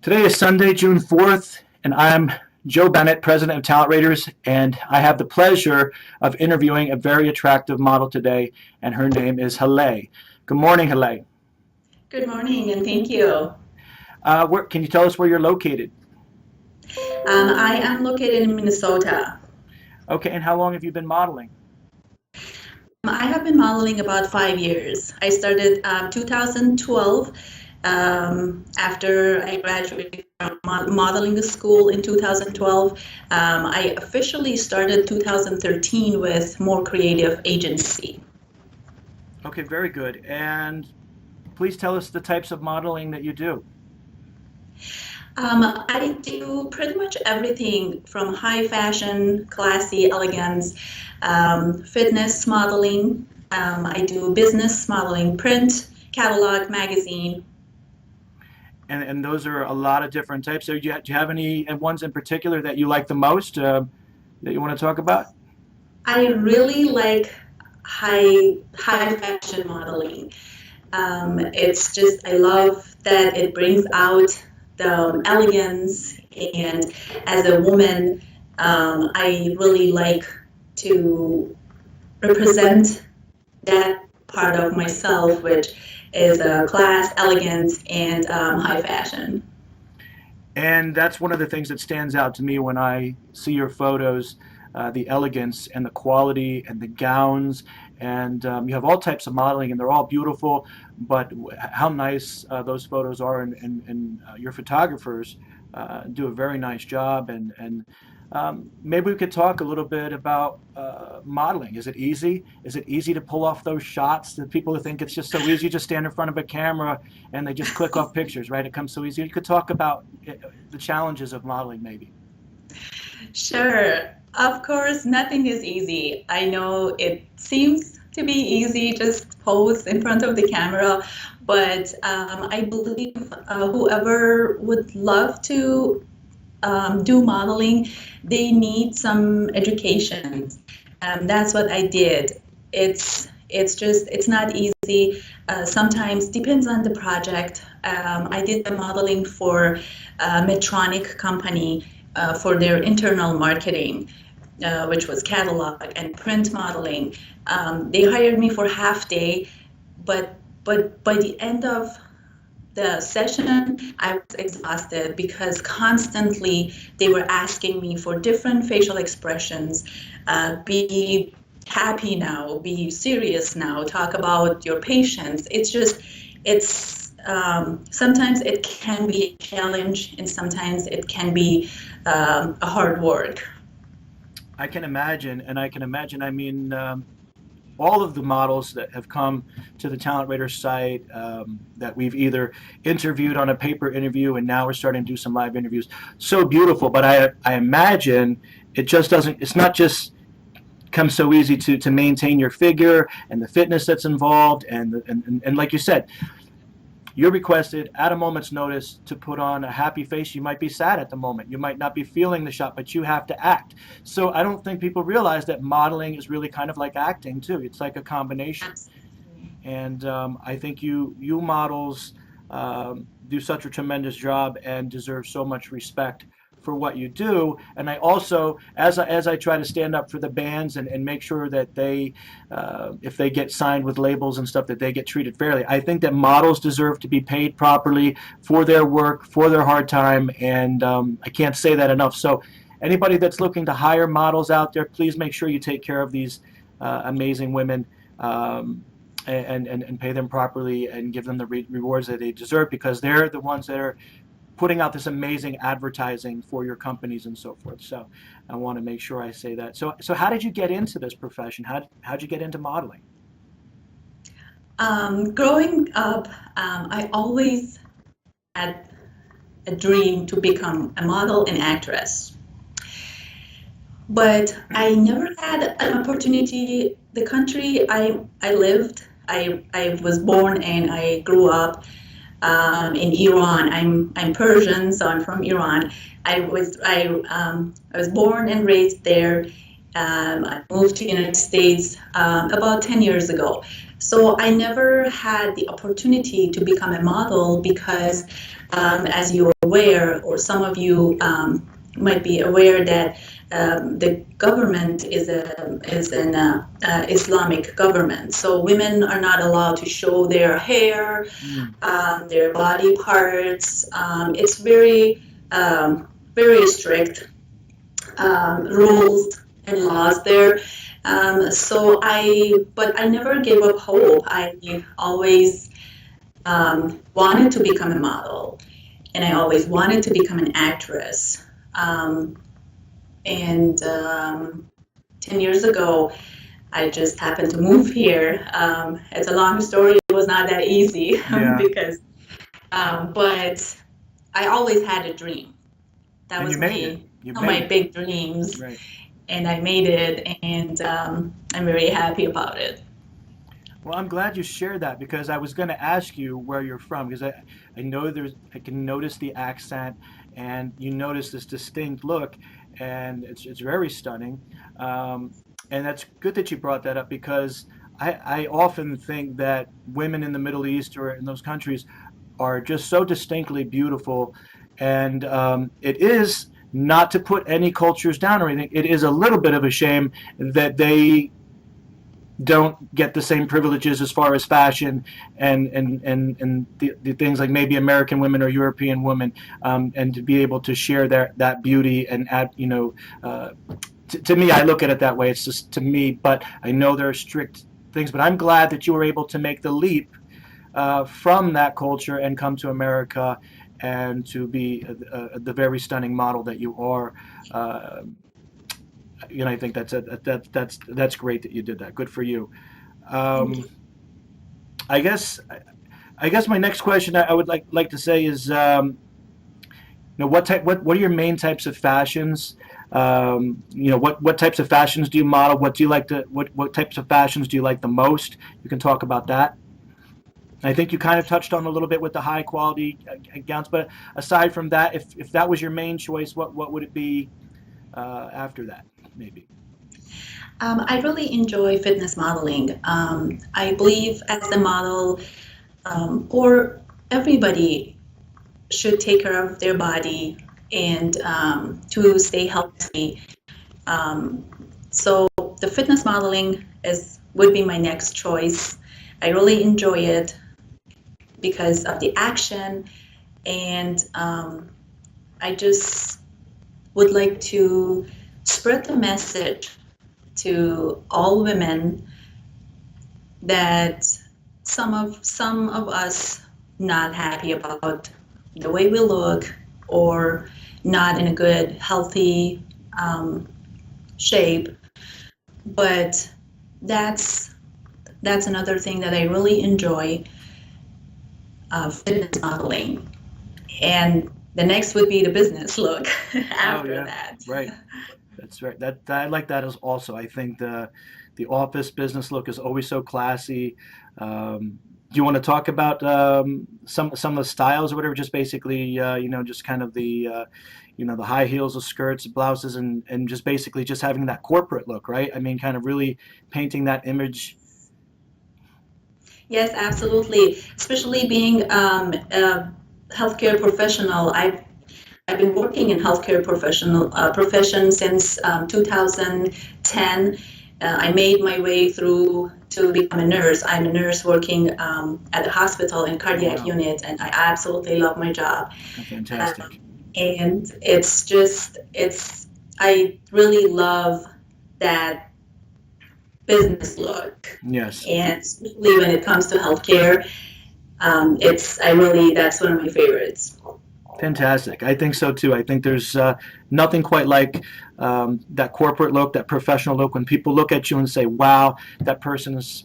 Today is Sunday, June 4th, and I'm Joe Bennett, president of Talent Raters, and I have the pleasure of interviewing a very attractive model today, and her name is Haleh. Good morning, Haleh. Good morning, and thank you. Can you tell us where you're located? I am located in Minnesota. Okay, and how long have you been modeling? I have been modeling about 5 years. I started 2012 after I graduated from modeling school in 2012. I officially started 2013 with More Creative Agency. Okay, very good. And please tell us the types of modeling that you do. I do pretty much everything from high fashion, classy elegance, fitness modeling. I do business modeling, print, catalog, magazine. And those are a lot of different types. So do you have any ones in particular that you like the most that you want to talk about? I really like high fashion modeling. It's just, I love that it brings out the elegance, and as a woman, I really like to represent that part of myself, which is class, elegance, and high fashion. And that's one of the things that stands out to me when I see your photos, the elegance and the quality and the gowns. And you have all types of modeling, and they're all beautiful. But how nice those photos are, and your photographers do a very nice job. And maybe we could talk a little bit about modeling. Is it easy? Is it easy to pull off those shots that people think it's just so easy? You just stand in front of a camera and they just click off pictures, right? It comes so easy. You could talk about the challenges of modeling, maybe. Sure. Of course, nothing is easy. I know it seems to be easy, just pose in front of the camera, but I believe whoever would love to do modeling, they need some education. That's what I did. It's not easy. Sometimes depends on the project. I did the modeling for a Medtronic company for their internal marketing, which was catalog and print modeling. They hired me for half day, but by the end of the session, I was exhausted because constantly they were asking me for different facial expressions. Be happy now, be serious now, talk about your patients. Sometimes it can be a challenge, and sometimes it can be a hard work. I can imagine, I mean, all of the models that have come to the Talent Rater site that we've either interviewed on a paper interview, and now we're starting to do some live interviews. So beautiful, but I imagine it just doesn't, it's not just come so easy to maintain your figure and the fitness that's involved. And like you said, you're requested at a moment's notice to put on a happy face. You might be sad at the moment. You might not be feeling the shot, but you have to act. So I don't think people realize that modeling is really kind of like acting too. It's like a combination. Absolutely. And I think you models do such a tremendous job and deserve so much respect for what you do. And I also, as I try to stand up for the bands and make sure that they, if they get signed with labels and stuff, that they get treated fairly. I think that models deserve to be paid properly for their work, for their hard time, and I can't say that enough. So anybody that's looking to hire models out there, please make sure you take care of these amazing women and pay them properly and give them the rewards that they deserve, because they're the ones that are putting out this amazing advertising for your companies and so forth. So I want to make sure I say that. So how did you get into this profession? How'd you get into modeling? Growing up, I always had a dream to become a model and actress, but I never had an opportunity. The country I lived, I was born and I grew up in Iran. I'm Persian, so I'm from Iran. I was born and raised there, I moved to the United States about 10 years ago. So I never had the opportunity to become a model because, as you're aware, or some of you might be aware that the government is an Islamic government. So women are not allowed to show their hair, their body parts. It's very strict rules and laws there. But I never gave up hope. I always wanted to become a model, and I always wanted to become an actress. And 10 years ago, I just happened to move here. It's a long story. It was not that easy because, but I always had a dream. That And was you made it. my big dreams. Right. And I made it, and I'm very happy about it. Well, I'm glad you shared that because I was going to ask you where you're from because I know I can notice the accent and you notice this distinct look and it's very stunning. And that's good that you brought that up because I often think that women in the Middle East or in those countries are just so distinctly beautiful. And it is not to put any cultures down or anything. It is a little bit of a shame that they don't get the same privileges as far as fashion and the things like maybe American women or European women, and to be able to share that beauty and add, to me, I look at it that way. It's just to me, but I know there are strict things. But I'm glad that you were able to make the leap from that culture and come to America and to be the very stunning model that you are. I think that's great that you did that. Good for you. Um, I guess my next question I would like to say is, what are your main types of fashions? What types of fashions do you model? What do you like to what types of fashions do you like the most? You can talk about that. I think you kind of touched on a little bit with the high quality gowns, but aside from that, if that was your main choice, what would it be after that, maybe? I really enjoy fitness modeling. I believe as a model, or everybody should take care of their body and to stay healthy. Um, so the fitness modeling would be my next choice. I really enjoy it because of the action, and I just would like to spread the message to all women that some of us not happy about the way we look or not in a good healthy shape, but that's another thing that I really enjoy, fitness modeling. And the next would be the business look after that. Right. That's right. That I like that as also. I think the office business look is always so classy. Do you want to talk about some of the styles or whatever? Just basically, just kind of the high heels, the skirts, blouses, and just basically just having that corporate look, right? I mean, kind of really painting that image. Yes, absolutely. Especially being a healthcare professional, I've been working in healthcare profession since 2010. I made my way through to become a nurse. I'm a nurse working at a hospital in cardiac Wow. unit, and I absolutely love my job. Fantastic. And I really love that business look. Yes. And especially when it comes to healthcare, that's one of my favorites. Fantastic. I think so too. I think there's nothing quite like that corporate look, that professional look. When people look at you and say, "Wow, that person is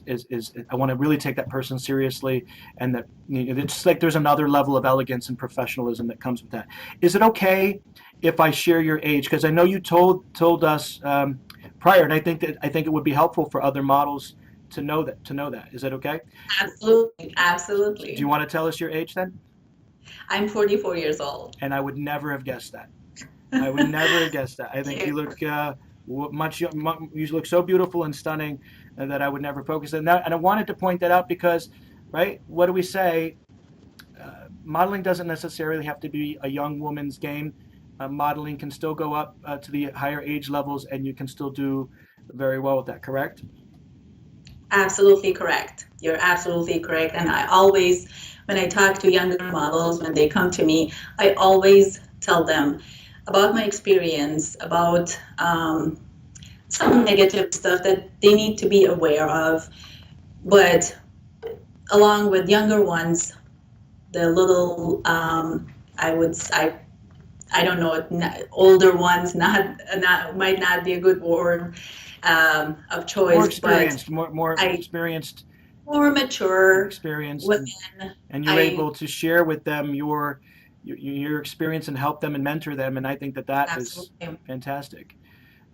I want to really take that person seriously," and that it's just like there's another level of elegance and professionalism that comes with that. Is it okay if I share your age? Because I know you told us prior, and I think it would be helpful for other models to know that. Is that okay? Absolutely, Do you absolutely. want to tell us your age then? I'm 44 years old. And I would never have guessed that. I would never have guessed that. I think you look You look so beautiful and stunning that I would never focus on that. And I wanted to point that out because, right? What do we say? Modeling doesn't necessarily have to be a young woman's game. Modeling can still go up to the higher age levels, and you can still do very well with that. Correct? Absolutely correct. You're absolutely correct. And I always, when I talk to younger models, when they come to me, I always tell them about my experience, about some negative stuff that they need to be aware of. But along with younger ones, the little, I don't know, older ones, not might not be a good word of choice, More experienced, but more I experienced, more mature experienced, women. and you're I able to share with them your experience and help them and mentor them. And I think that is absolutely. fantastic.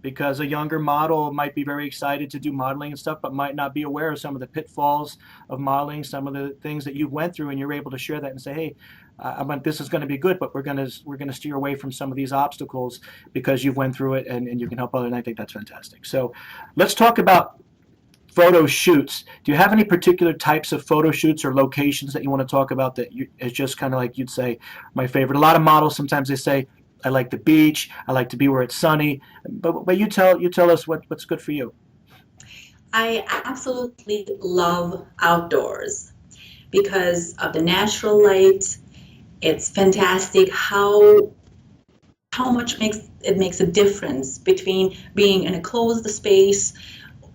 Because a younger model might be very excited to do modeling and stuff, but might not be aware of some of the pitfalls of modeling, some of the things that you've went through, and you're able to share that and say, "Hey, this is going to be good, but we're going to steer away from some of these obstacles because you've went through it, and you can help others." And I think that's fantastic. So, let's talk about photo shoots. Do you have any particular types of photo shoots or locations that you want to talk about that is just kind of like you'd say my favorite? A lot of models sometimes they say I like the beach, I like to be where it's sunny, but you tell us what's good for you. I absolutely love outdoors because of the natural light. It's fantastic how much makes a difference between being in a closed space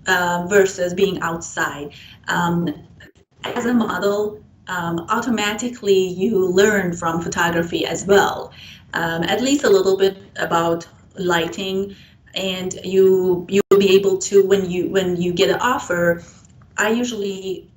versus being outside. Um, as a model, automatically you learn from photography as well, at least a little bit about lighting, and you'll be able to when you get an offer. I usually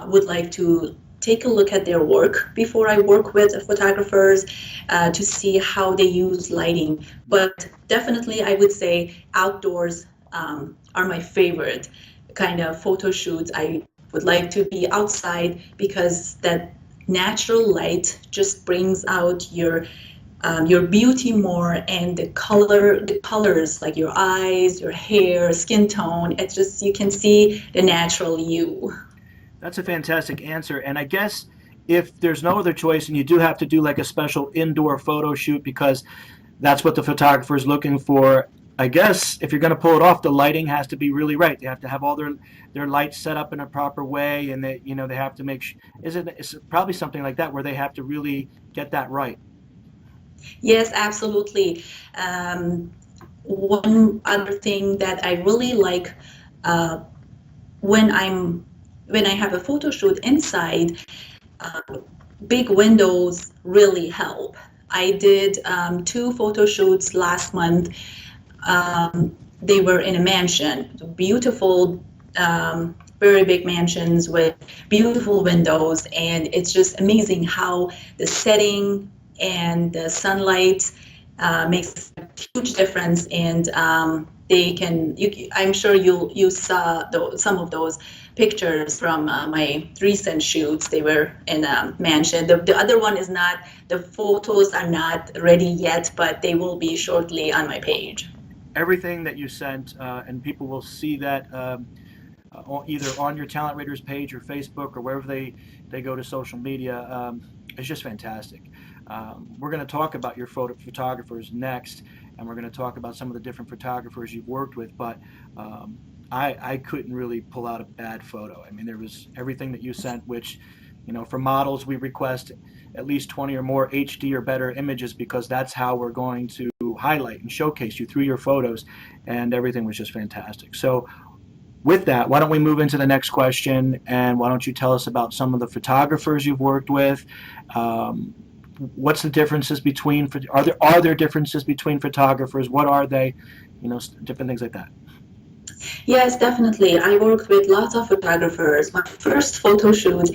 would like to take a look at their work before I work with photographers to see how they use lighting. But definitely, I would say outdoors are my favorite kind of photo shoots. I would like to be outside because that natural light just brings out your beauty more, and the colors like your eyes, your hair, skin tone. It's just you can see the natural you. That's a fantastic answer. And I guess if there's no other choice and you do have to do like a special indoor photo shoot because that's what the photographer is looking for, I guess if you're going to pull it off, the lighting has to be really right. They have to have all their lights set up in a proper way, and they have to make. It's probably something like that where they have to really get that right. Yes, absolutely. Um, One other thing that I really like uh, when I have a photo shoot inside, uh, big windows really help. I did two photo shoots last month. They were in a mansion, beautiful, very big mansions with beautiful windows, and it's just amazing how the setting and the sunlight makes a huge difference. And I'm sure you saw some of those pictures from my recent shoots. They were in a mansion. The other one is not, the photos are not ready yet, but they will be shortly on my page. Everything that you sent, and people will see that either on your Talent Raiders page or Facebook or wherever they go to social media. It's just fantastic. We're going to talk about your photographers next, and we're going to talk about some of the different photographers you've worked with. But I couldn't really pull out a bad photo. I mean, there was everything that you sent, which, for models, we request at least 20 or more HD or better images because that's how we're going to highlight and showcase you through your photos. And everything was just fantastic. So, with that, why don't we move into the next question? And why don't you tell us about some of the photographers you've worked with? Um, what's the differences between? Are there differences between photographers? What are they? Different things like that. Yes, definitely. I worked with lots of photographers. My first photo shoot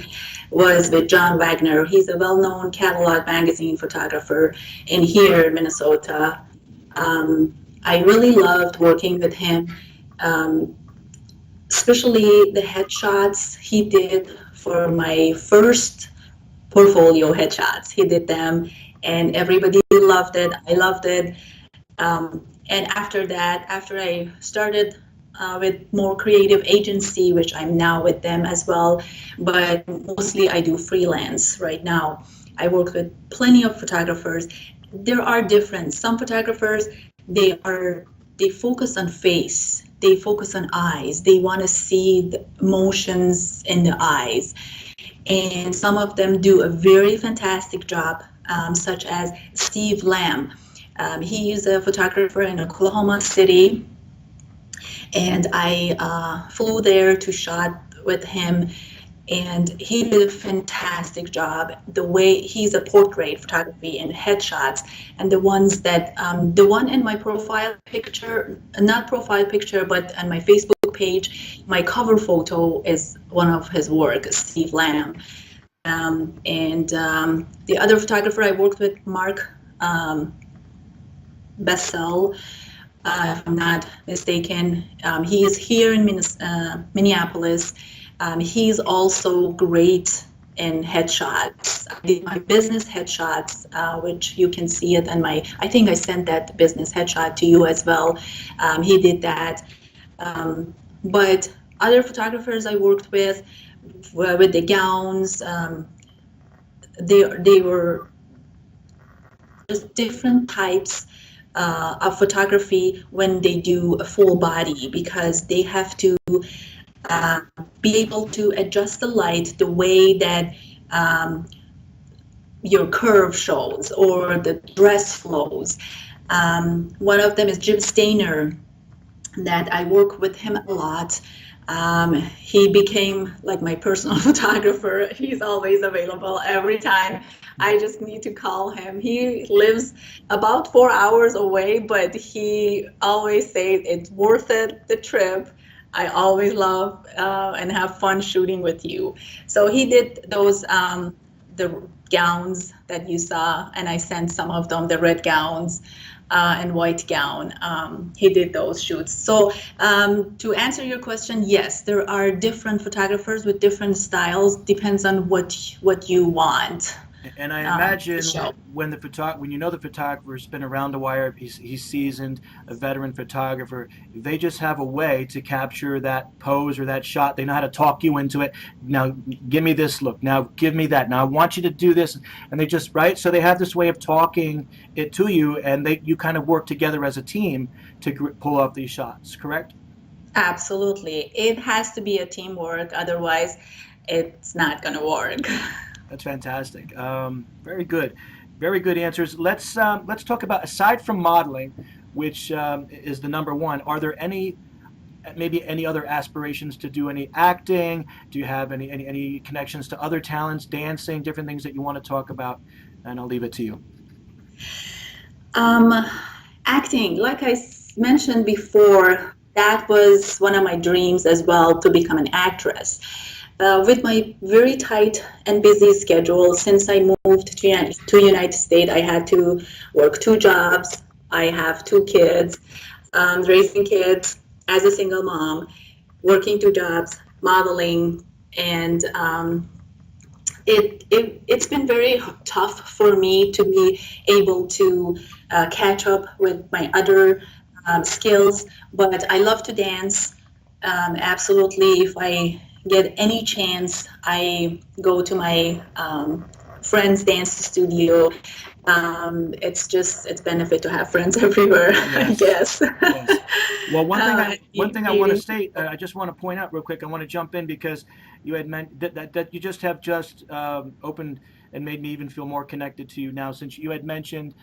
was with John Wagner. He's a well-known catalog magazine photographer in here in Minnesota. I really loved working with him, um, especially the headshots he did for my first portfolio headshots. He did them, and everybody loved it. I loved it. And after that, after I started with more creative agency, which I'm now with them as well, but mostly I do freelance right now. I work with plenty of photographers. There are different. Some photographers, they focus on face. They focus on eyes. They want to see the emotions in the eyes. And some of them do a very fantastic job, such as Steve Lamb. He is a photographer in Oklahoma City, and I flew there to shot with him, and he did a fantastic job. The way he's a portrait photography and headshots, and the ones that the one in my profile picture, not profile picture, but on my Facebook page, my cover photo is one of his work, Steve Lamb. The other photographer I worked with, Mark Bessel, if I'm not mistaken. He is here in Minneapolis. He's also great in headshots. I did my business headshots, which you can see it on my, I think I sent that business headshot to you as well. He did that. But other photographers I worked with the gowns, they were just different types of photography when they do a full body, because they have to be able to adjust the light the way that your curve shows or the dress flows. One of them is Jim Stainer, that I work with him a lot. He became like my personal photographer. He's always available every time. I just need to call him. He lives about 4 hours away, but he always says it's worth it, the trip. I always love and have fun shooting with you. So he did those, the gowns that you saw, and I sent some of them, the red gowns and white gown. He did those shoots. So to answer your question, yes, there are different photographers with different styles. Depends on what you want. And I imagine when the when you know the photographer's been around the wire, he's seasoned, a veteran photographer. They just have a way to capture that pose or that shot. They know how to talk you into it. Now give me this look. Now give me that. Now I want you to do this. And they just So they have this way of talking it to you, and you kind of work together as a team to pull off these shots. Correct? Absolutely. It has to be a teamwork. Otherwise, it's not going to work. That's fantastic. Very good, very good answers. Let's talk about, aside from modeling, which is the number one. Are there maybe any other aspirations to do any acting? Do you have any connections to other talents, dancing, different things that you want to talk about? And I'll leave it to you. Acting, like I mentioned before, that was one of my dreams as well, to become an actress. With my very tight and busy schedule, since I moved to United States, I had to work 2 jobs. I have 2 kids, raising kids as a single mom, working 2 jobs, modeling, and it's been very tough for me to be able to catch up with my other skills. But I love to dance. Absolutely, if I get any chance, I go to my friend's dance studio. It's benefit to have friends everywhere, yes. I guess. Yes. Well, one thing I want to state, I just want to point out real quick. I want to jump in because you had meant that you just have opened and made me even feel more connected to you now, since you had mentioned,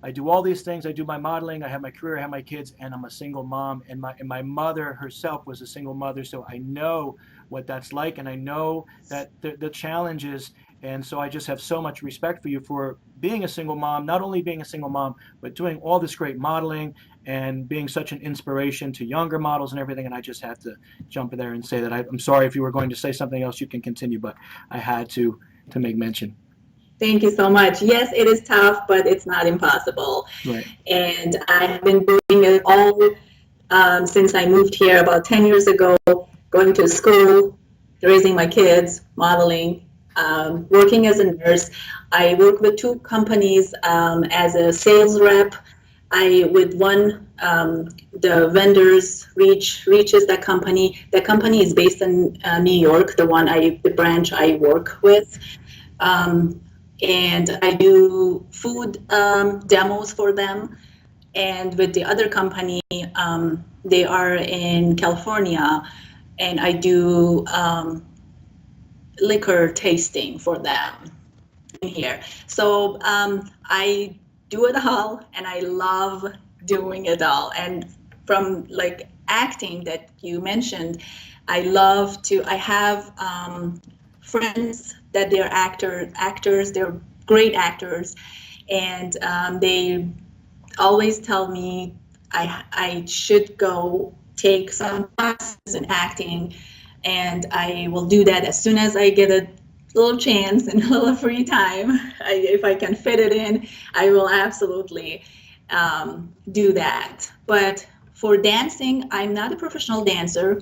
I do all these things. I do my modeling. I have my career. I have my kids, and I'm a single mom. And my mother herself was a single mother, so I know what that's like, and I know that the challenges. And so I just have so much respect for you for being a single mom, not only being a single mom, but doing all this great modeling and being such an inspiration to younger models and everything. And I just have to jump in there and say that I'm sorry if you were going to say something else, you can continue, but I had to make mention. Thank you so much. Yes, it is tough, but it's not impossible. Right. And I've been doing it all since I moved here about 10 years ago, going to school, raising my kids, modeling, working as a nurse. I work with 2 companies as a sales rep. I with one the vendors reaches that company. The company is based in New York, the branch I work with. Um, and I do food demos for them. And with the other company, they are in California, and I do liquor tasting for them in here. So I do it all, and I love doing it all. And from like acting that you mentioned, I have friends that they're actors, they're great actors, and they always tell me I should go take some classes in acting, and I will do that as soon as I get a little chance and a little free time. If I can fit it in, I will absolutely do that. But for dancing, I'm not a professional dancer,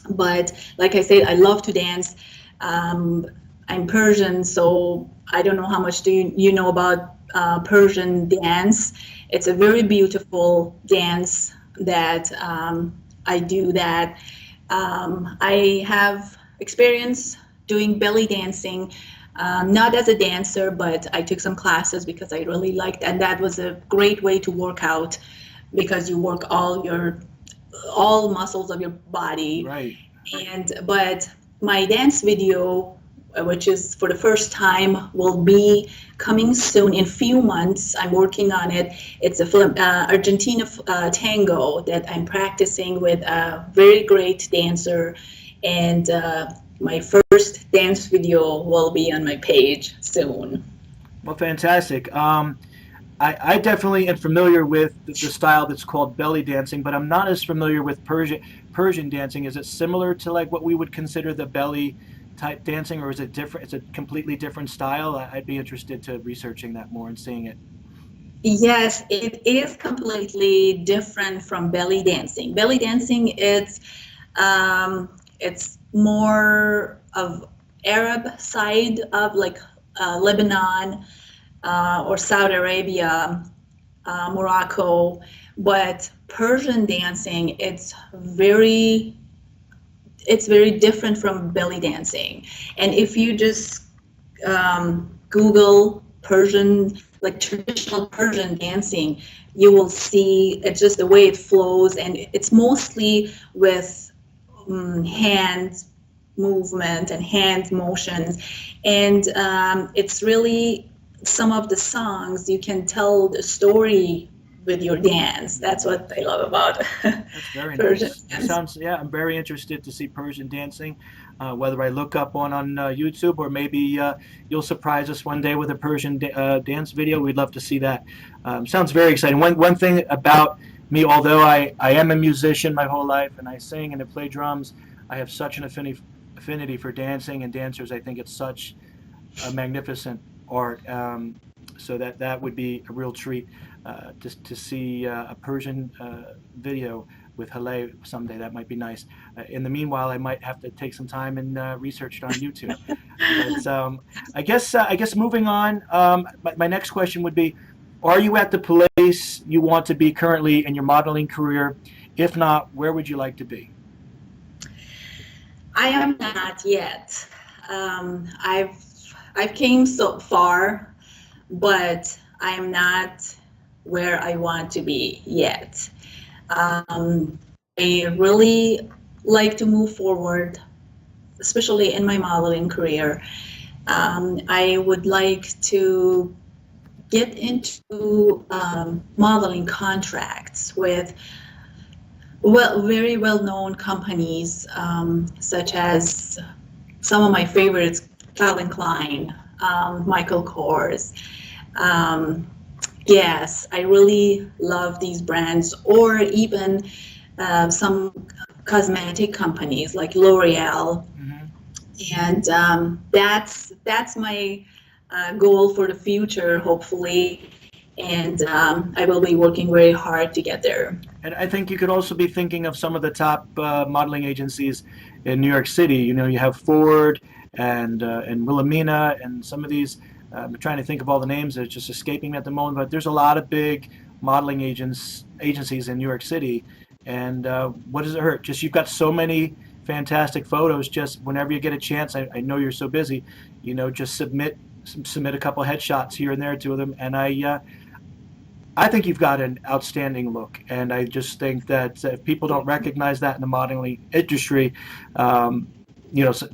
but like I said, I love to dance. Um, I'm Persian, so I don't know how much do you know about Persian dance. It's a very beautiful dance that I do that. I have experience doing belly dancing, not as a dancer, but I took some classes because I really liked, and that was a great way to work out because you work all muscles of your body. Right. But my dance video, which is for the first time, will be coming soon in few months. I'm working on it. It's a Argentina tango that I'm practicing with a very great dancer, and my first dance video will be on my page soon. Well, fantastic. I definitely am familiar with the style that's called belly dancing, but I'm not as familiar with Persian dancing. Is it similar to like what we would consider the belly type dancing, or is it different? It's a completely different style. I'd be interested to researching that more and seeing it. Yes, it is completely different from belly dancing. Belly dancing, it's more of Arab side of like Lebanon or Saudi Arabia, Morocco, but Persian dancing, it's very different from belly dancing. And if you just Google Persian, like traditional Persian dancing, you will see it's just the way it flows, and it's mostly with hand movement and hand motions. And it's really some of the songs you can tell the story with your dance. That's what I love about That's very Persian nice. That dance. sounds, yeah, I'm very interested to see Persian dancing, whether I look up on YouTube or maybe you'll surprise us one day with a Persian dance video. We'd love to see that. Sounds very exciting. One thing about me, although I am a musician my whole life and I sing and I play drums, I have such an affinity for dancing and dancers. I think it's such a magnificent art. So that would be a real treat to see a Persian video with Haleh someday. That might be nice. In the meanwhile, I might have to take some time and research it on YouTube. But I guess moving on. My next question would be: are you at the place you want to be currently in your modeling career? If not, where would you like to be? I am not yet. I've came so far, but I'm not where I want to be yet. Um, I really like to move forward, especially in my modeling career. I would like to get into modeling contracts with very well-known companies, such as some of my favorites, Calvin Klein, Michael Kors. Um, yes, I really love these brands, or even some cosmetic companies like L'Oreal, Hmm. and that's my goal for the future, hopefully. And I will be working very hard to get there. And I think you could also be thinking of some of the top modeling agencies in New York City. You know, you have Ford and Wilhelmina and some of these. I'm trying to think of all the names. They're just escaping me at the moment. But there's a lot of big modeling agencies in New York City. And what does it hurt? Just you've got so many fantastic photos. Just whenever you get a chance, I know you're so busy, just submit a couple headshots here and there to them, and I think you've got an outstanding look, and I just think that if people don't recognize that in the modeling industry, um,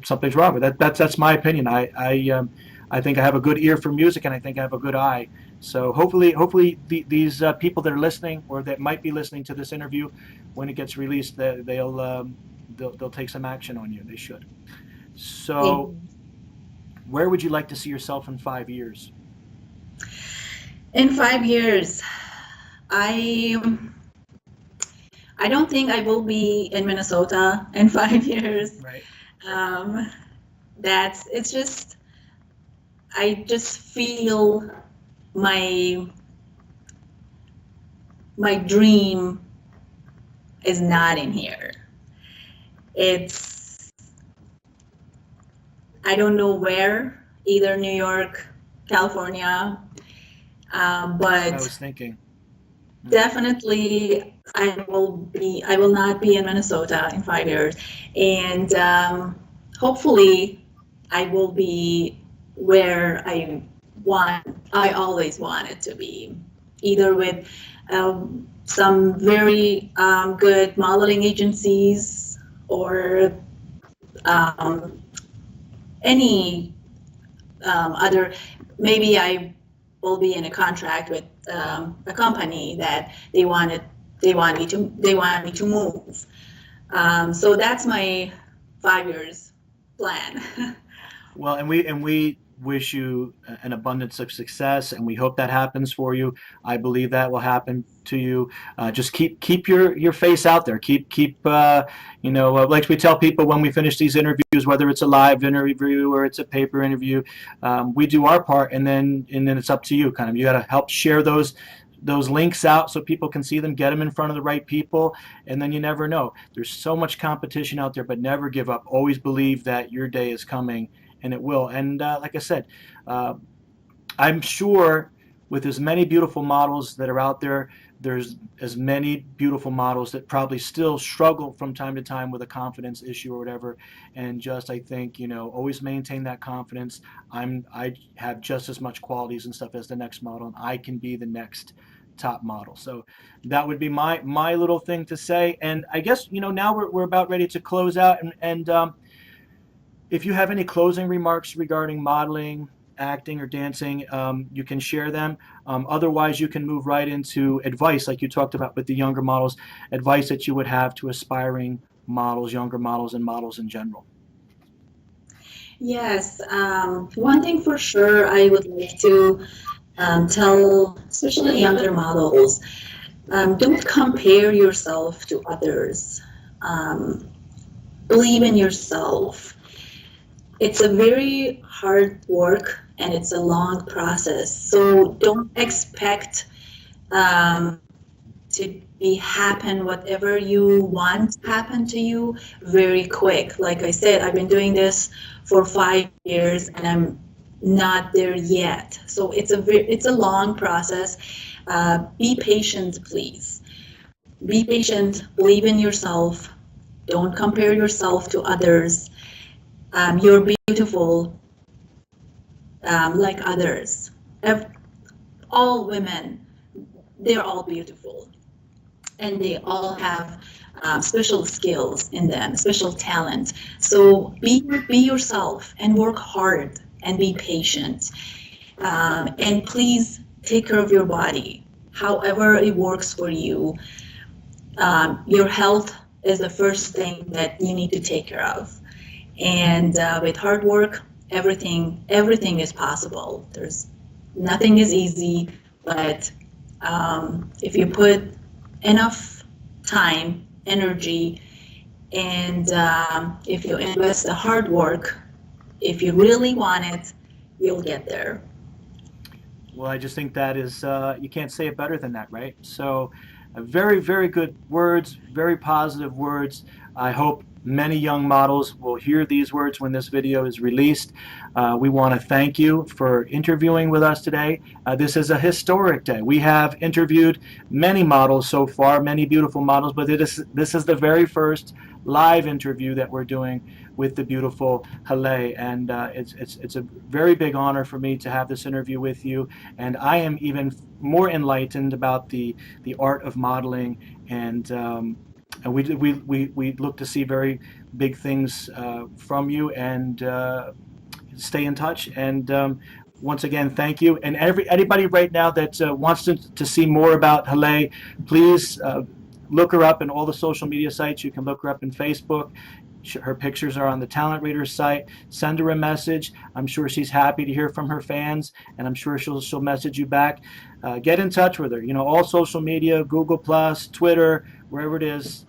something's wrong with that. That's my opinion. I think I have a good ear for music, and I think I have a good eye. So hopefully these people that are listening or that might be listening to this interview, when it gets released, they'll take some action on you. They should. So, where would you like to see yourself in 5 years? In 5 years, I I don't think I will be in Minnesota in 5 years. Right. Um, that's it's just I just feel my my dream is not in here. It's I don't know where, either New York, California, That's what I but was thinking. definitely I will not be in Minnesota in 5 years, and hopefully I will be where I always wanted to be, either with some very good modeling agencies or um, any other. Maybe I will be in a contract with a company that they want me to move. So that's my 5 years plan. Well, and we wish you an abundance of success, and we hope that happens for you. I believe that will happen to you. Just keep your face out there. Like we tell people when we finish these interviews, whether it's a live interview or it's a paper interview, we do our part, and then it's up to you. Kind of, you got to help share those links out so people can see them, get them in front of the right people, and then you never know. There's so much competition out there, but never give up. Always believe that your day is coming, and it will. And like I said, uh, I'm sure with as many beautiful models that are out there, there's as many beautiful models that probably still struggle from time to time with a confidence issue or whatever. And just, I think, always maintain that confidence. I have just as much qualities and stuff as the next model, and I can be the next top model. So that would be my little thing to say. And I guess, now we're about ready to close out, and if you have any closing remarks regarding modeling, acting, or dancing, you can share them. Otherwise, you can move right into advice, like you talked about with the younger models, advice that you would have to aspiring models, younger models, and models in general. Yes, one thing for sure I would like to tell, especially younger models, don't compare yourself to others. Um, Believe in yourself. It's a very hard work and it's a long process. So don't expect um, to be happen whatever you want to happen to you very quick. Like I said, I've been doing this for 5 years and I'm not there yet. So it's a long process. Be patient, please. Be patient. Believe in yourself. Don't compare yourself to others. You're beautiful like others. All women, they're all beautiful, and they all have special skills in them, special talent. So be yourself and work hard and be patient. And please take care of your body, however it works for you. Your health is the first thing that you need to take care of. And with hard work, everything is possible. There's nothing is easy, but if you put enough time, energy, and if you invest the hard work, if you really want it, you'll get there. Well, I just think that is, you can't say it better than that, right? So, very, very good words, very positive words. I hope many young models will hear these words when this video is released. We want to thank you for interviewing with us today. This is a historic day. We have interviewed many models so far, many beautiful models, but this is the very first live interview that we're doing with the beautiful Haleh, and it's a very big honor for me to have this interview with you, and I am even more enlightened about the art of modeling, and we look to see very big things from you, and stay in touch. And once again, thank you. And anybody right now that wants to see more about Haleh, please look her up in all the social media sites. You can look her up in Facebook. Her pictures are on the Talent Raters site. Send her a message. I'm sure she's happy to hear from her fans, and I'm sure she'll message you back. Get in touch with her. You know, all social media, Google Plus, Twitter, wherever it is.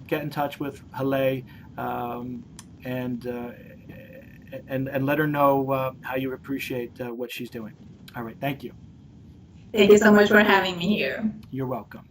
Get in touch with Haleh, and let her know how you appreciate what she's doing. All right, thank you. Thank you so much for having me here. You're welcome.